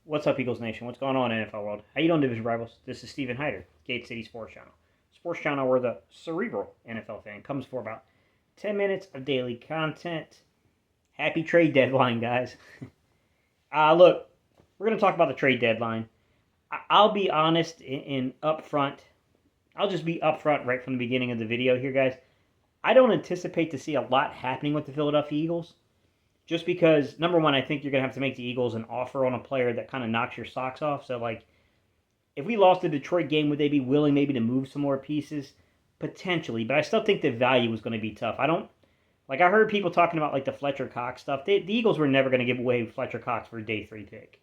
What's up, Eagles Nation? What's going on, NFL world? How you doing, Division Rivals? This is Steven Hyder, Gate City Sports Channel. Sports Channel where the cerebral NFL fan comes for about 10 minutes of daily content. Happy trade deadline, guys. Look, we're going to talk about the trade deadline. I'll be honest and upfront. I'll just be upfront right from the beginning of the video here, guys. I don't anticipate to see a lot happening with the Philadelphia Eagles. Just because, number one, I think you're going to have to make the Eagles an offer on a player that kind of knocks your socks off. So, like, if we lost the Detroit game, would they be willing maybe to move some more pieces? Potentially. But I still think the value was going to be tough. I heard people talking about, like, the Fletcher Cox stuff. The Eagles were never going to give away Fletcher Cox for a day 3 pick.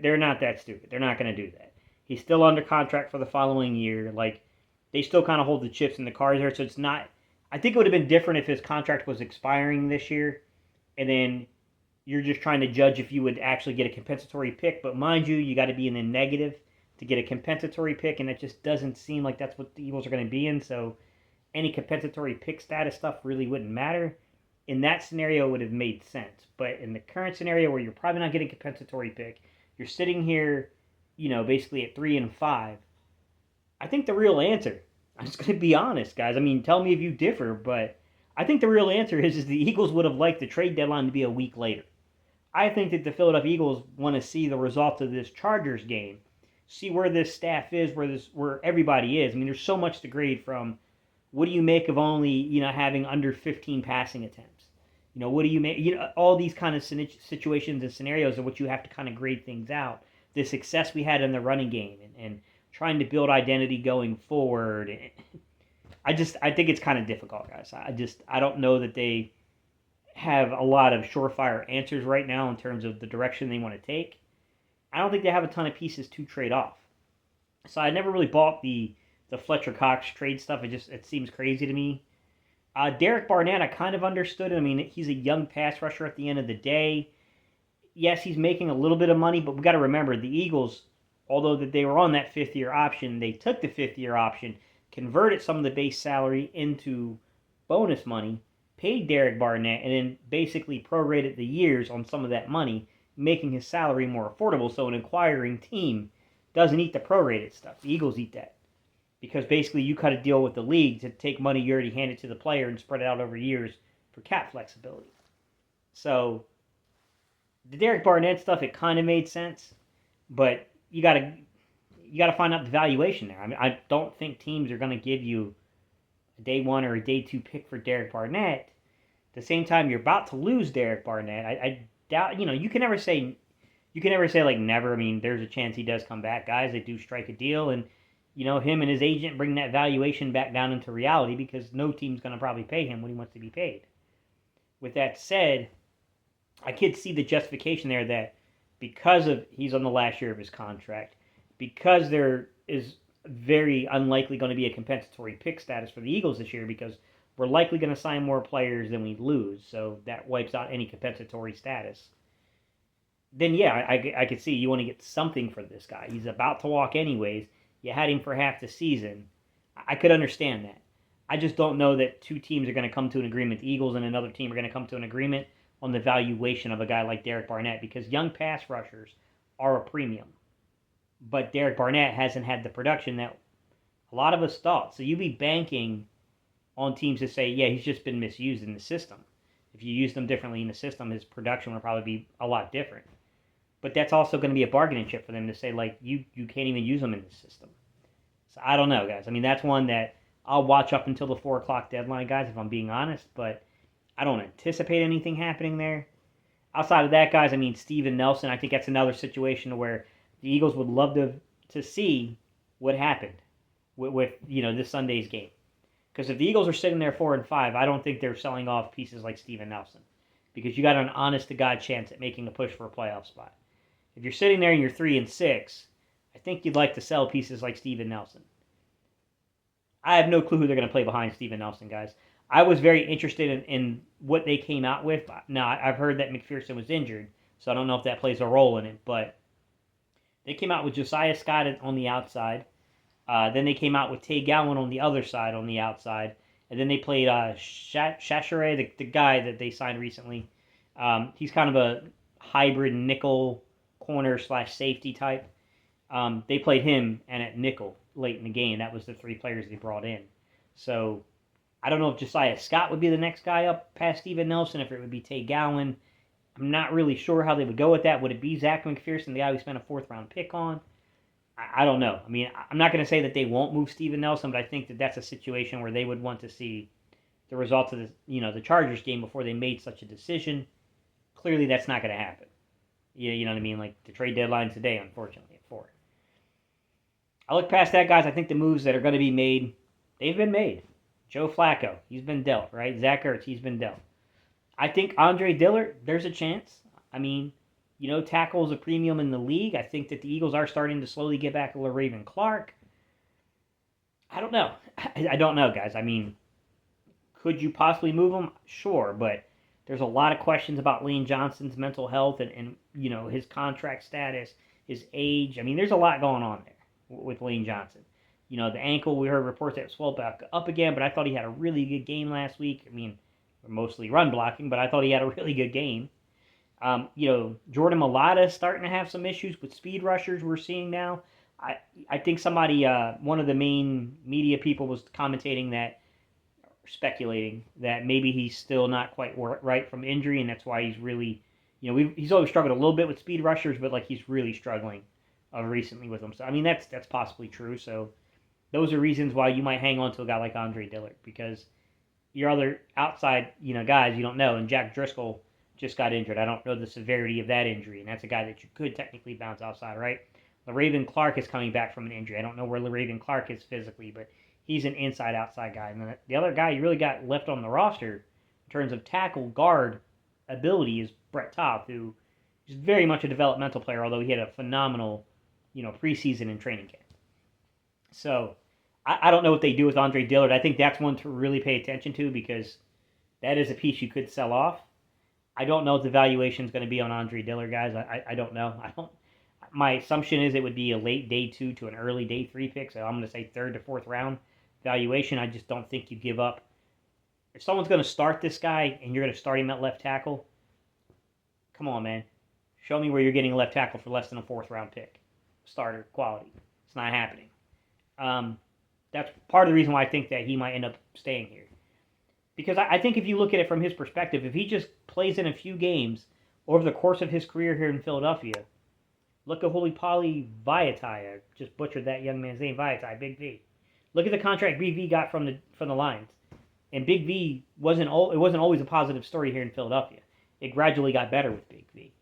They're not that stupid. They're not going to do that. He's still under contract for the following year. Like, they still kind of hold the chips in the cards there. So it's not. I think it would have been different if his contract was expiring this year and then you're just trying to judge if you would actually get a compensatory pick. But mind you, you got to be in the negative to get a compensatory pick, and it just doesn't seem like that's what the Eagles are going to be in. So any compensatory pick status stuff really wouldn't matter. In that scenario, it would have made sense. But in the current scenario where you're probably not getting a compensatory pick, you're sitting here, basically at 3-5. I think the real answer, I'm just going to be honest, guys. I mean, tell me if you differ, but I think the real answer is the Eagles would have liked the trade deadline to be a week later. I think that the Philadelphia Eagles want to see the results of this Chargers game, see where this staff is, where everybody is. I mean, there's so much to grade from. What do you make of only having under 15 passing attempts? What do you make? All these kind of situations and scenarios are what you have to kind of grade things out. The success we had in the running game and trying to build identity going forward. I think it's kind of difficult, guys. I don't know that they have a lot of surefire answers right now in terms of the direction they want to take. I don't think they have a ton of pieces to trade off. So I never really bought the Fletcher Cox trade stuff. It seems crazy to me. Derek Barnett, I kind of understood it. I mean, he's a young pass rusher at the end of the day. Yes, he's making a little bit of money, but we got to remember the Eagles, although that they were on that fifth-year option, they took the fifth-year option, converted some of the base salary into bonus money, paid Derek Barnett, and then basically prorated the years on some of that money, making his salary more affordable. So an acquiring team doesn't eat the prorated stuff. The Eagles eat that. Because basically you cut a deal with the league to take money you already handed to the player and spread it out over years for cap flexibility. So the Derek Barnett stuff, it kind of made sense, but you gotta find out the valuation there. I mean, I don't think teams are going to give you a day 1 or a day 2 pick for Derek Barnett. At the same time, you're about to lose Derek Barnett. I doubt. You can never say like never. I mean, there's a chance he does come back, guys. They do strike a deal, and him and his agent bring that valuation back down into reality because no team's going to probably pay him what he wants to be paid. With that said, I could see the justification there that because of he's on the last year of his contract, because there is very unlikely going to be a compensatory pick status for the Eagles this year because we're likely going to sign more players than we lose, so that wipes out any compensatory status. Then yeah, I could see you want to get something for this guy. He's about to walk anyways. You had him for half the season. I could understand that. I just don't know that two teams are going to come to an agreement. The Eagles and another team are going to come to an agreement on the valuation of a guy like Derek Barnett because young pass rushers are a premium. But Derek Barnett hasn't had the production that a lot of us thought. So you'd be banking on teams to say, yeah, he's just been misused in the system. If you use them differently in the system, his production will probably be a lot different. But that's also going to be a bargaining chip for them to say, like, you can't even use them in the system. So I don't know, guys. I mean, that's one that I'll watch up until the 4 o'clock deadline, guys, if I'm being honest. But I don't anticipate anything happening there. Outside of that, guys, I mean, Steven Nelson, I think that's another situation where the Eagles would love to see what happened with this Sunday's game. Because if the Eagles are sitting there 4-5, I don't think they're selling off pieces like Steven Nelson. Because you got an honest-to-God chance at making a push for a playoff spot. If you're sitting there and you're 3-6, I think you'd like to sell pieces like Steven Nelson. I have no clue who they're going to play behind Steven Nelson, guys. I was very interested in what they came out with. Now, I've heard that McPherson was injured, so I don't know if that plays a role in it. But they came out with Josiah Scott on the outside. Then they came out with Tay Gowan on the other side, on the outside. And then they played Chachere, the guy that they signed recently. He's kind of a hybrid nickel corner / safety type. They played him and at nickel late in the game. That was the 3 players they brought in. So I don't know if Josiah Scott would be the next guy up past Steven Nelson, if it would be Tay Gowan. I'm not really sure how they would go with that. Would it be Zach McPherson, the guy we spent a 4th-round pick on? I don't know. I mean, I'm not going to say that they won't move Steven Nelson, but I think that that's a situation where they would want to see the results of the Chargers game before they made such a decision. Clearly, that's not going to happen. You know what I mean? Like, the trade deadline's today, unfortunately, at 4. I look past that, guys. I think the moves that are going to be made, they've been made. Joe Flacco, he's been dealt, right? Zach Ertz, he's been dealt. I think Andree Dilliard, there's a chance. I mean, tackle is a premium in the league. I think that the Eagles are starting to slowly get back to Raven Clark. I don't know. I don't know, guys. I mean, could you possibly move him? Sure, but there's a lot of questions about Lane Johnson's mental health and his contract status, his age. I mean, there's a lot going on there with Lane Johnson. The ankle, we heard reports that it swelled back up again, but I thought he had a really good game last week. I mean, mostly run blocking, but I thought he had a really good game. Jordan Mailata is starting to have some issues with speed rushers we're seeing now. I think somebody, one of the main media people was speculating that maybe he's still not quite right from injury, and that's why he's really, he's always struggled a little bit with speed rushers, but like he's really struggling recently with them. So, I mean, that's possibly true. So those are reasons why you might hang on to a guy like Andree Dilliard, because your other outside, guys you don't know, and Jack Driscoll just got injured. I don't know the severity of that injury, and that's a guy that you could technically bounce outside, right? LaRaven Clark is coming back from an injury. I don't know where LaRaven Clark is physically, but he's an inside-outside guy. And the other guy you really got left on the roster in terms of tackle guard ability is Brett Toth, who is very much a developmental player, although he had a phenomenal, preseason and training camp. So I don't know what they do with Andree Dilliard. I think that's one to really pay attention to, because that is a piece you could sell off. I don't know what the valuation is going to be on Andree Dilliard, guys. I don't know. My assumption is it would be a late day 2 to an early day 3 pick, so I'm going to say 3rd to 4th round valuation. I just don't think you give up. If someone's going to start this guy and you're going to start him at left tackle, come on, man. Show me where you're getting a left tackle for less than a 4th round pick. Starter quality. It's not happening. That's part of the reason why I think that he might end up staying here. Because I think if you look at it from his perspective, if he just plays in a few games over the course of his career here in Philadelphia, look at Holy Vaitai. I just butchered that young man's name, Vaitai, Big V. Look at the contract Big V got from the Lions. And Big V wasn't always a positive story here in Philadelphia. It gradually got better with Big V.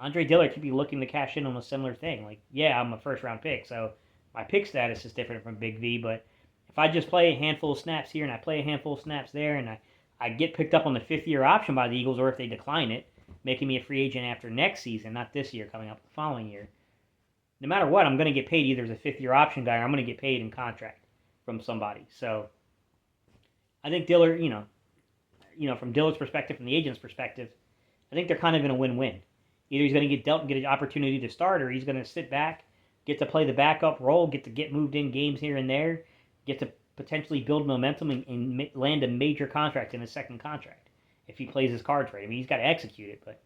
Andree Dilliard could be looking to cash in on a similar thing. Like, yeah, I'm a 1st-round pick, so my pick status is different from Big V, but if I just play a handful of snaps here and I play a handful of snaps there and I get picked up on the 5th-year option by the Eagles, or if they decline it, making me a free agent after next season, not this year, coming up the following year, no matter what, I'm going to get paid either as a 5th-year option guy or I'm going to get paid in contract from somebody. So I think Dilliard, from Dillard's perspective, from the agent's perspective, I think they're kind of in a win-win. Either he's going to get dealt and get an opportunity to start, or he's going to sit back, get to play the backup role, get to get moved in games here and there, get to potentially build momentum and land a major contract in his 2nd contract if he plays his cards right. I mean, he's got to execute it, but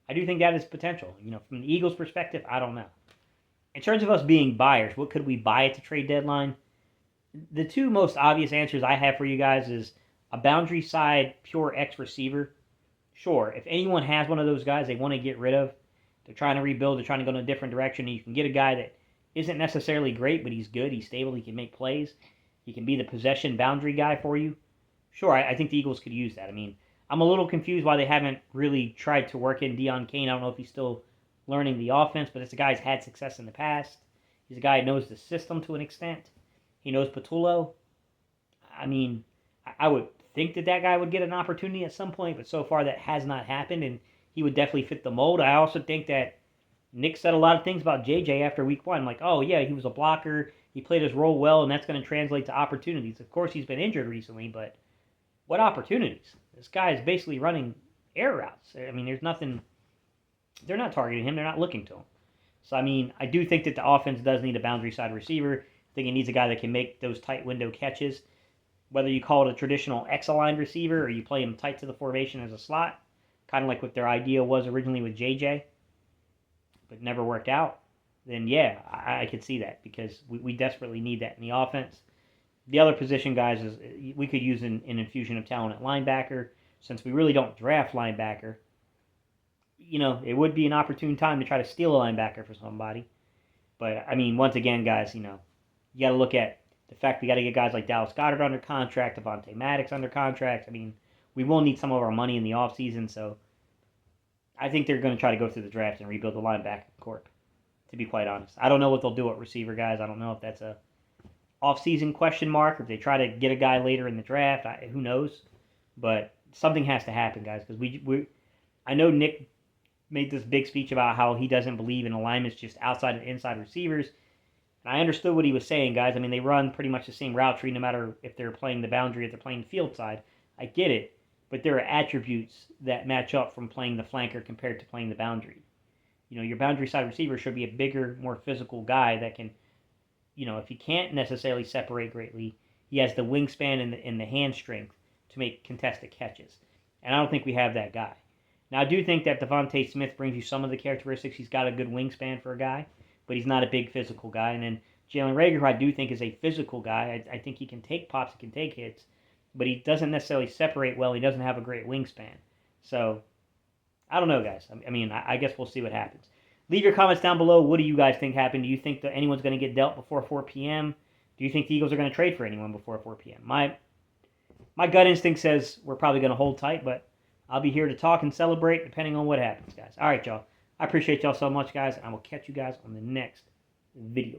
I do think that is potential. From the Eagles' perspective, I don't know. In terms of us being buyers, what could we buy at the trade deadline? The 2 most obvious answers I have for you guys is a boundary side pure X receiver. Sure, if anyone has one of those guys they want to get rid of, they're trying to rebuild, they're trying to go in a different direction, and you can get a guy that isn't necessarily great, but he's good, he's stable, he can make plays, he can be the possession boundary guy for you. Sure, I think the Eagles could use that. I mean, I'm a little confused why they haven't really tried to work in Deion Kane. I don't know if he's still learning the offense, but it's a guy who's had success in the past. He's a guy who knows the system to an extent. He knows Patullo. I mean, I would think that guy would get an opportunity at some point, but so far that has not happened, and he would definitely fit the mold. I also think that Nick said a lot of things about JJ after week 1, like, oh, yeah, he was a blocker, he played his role well, and that's going to translate to opportunities. Of course, he's been injured recently, but what opportunities? This guy is basically running air routes. I mean, there's nothing, they're not targeting him, they're not looking to him. So, I mean, I do think that the offense does need a boundary side receiver. I think it needs a guy that can make those tight window catches. Whether you call it a traditional X-aligned receiver or you play him tight to the formation as a slot, kind of like what their idea was originally with JJ. but never worked out, then yeah, I could see that because we desperately need that in the offense. The other position, guys, is we could use an infusion of talent at linebacker. Since we really don't draft linebacker, it would be an opportune time to try to steal a linebacker for somebody. But, I mean, once again, guys, you got to look at the fact we got to get guys like Dallas Goedert under contract, Devontae Maddox under contract. I mean, we will need some of our money in the offseason, so I think they're going to try to go through the draft and rebuild the linebacker corps, to be quite honest. I don't know what they'll do at receiver, guys. I don't know if that's a off-season question mark, or if they try to get a guy later in the draft. Who knows? But something has to happen, guys, because I know Nick made this big speech about how he doesn't believe in alignments just outside and inside receivers. And I understood what he was saying, guys. I mean, they run pretty much the same route tree no matter if they're playing the boundary or if they're playing the field side. I get it. But there are attributes that match up from playing the flanker compared to playing the boundary. Your boundary side receiver should be a bigger, more physical guy that can, if he can't necessarily separate greatly, he has the wingspan and the hand strength to make contested catches. And I don't think we have that guy. Now, I do think that Devontae Smith brings you some of the characteristics. He's got a good wingspan for a guy, but he's not a big physical guy. And then Jalen Reagor, who I do think is a physical guy. I think he can take pops, he can take hits, but he doesn't necessarily separate well. He doesn't have a great wingspan. So, I don't know, guys. I mean, I guess we'll see what happens. Leave your comments down below. What do you guys think happened? Do you think that anyone's going to get dealt before 4 p.m.? Do you think the Eagles are going to trade for anyone before 4 p.m.? My gut instinct says we're probably going to hold tight, but I'll be here to talk and celebrate depending on what happens, guys. All right, y'all. I appreciate y'all so much, guys, and I will catch you guys on the next video.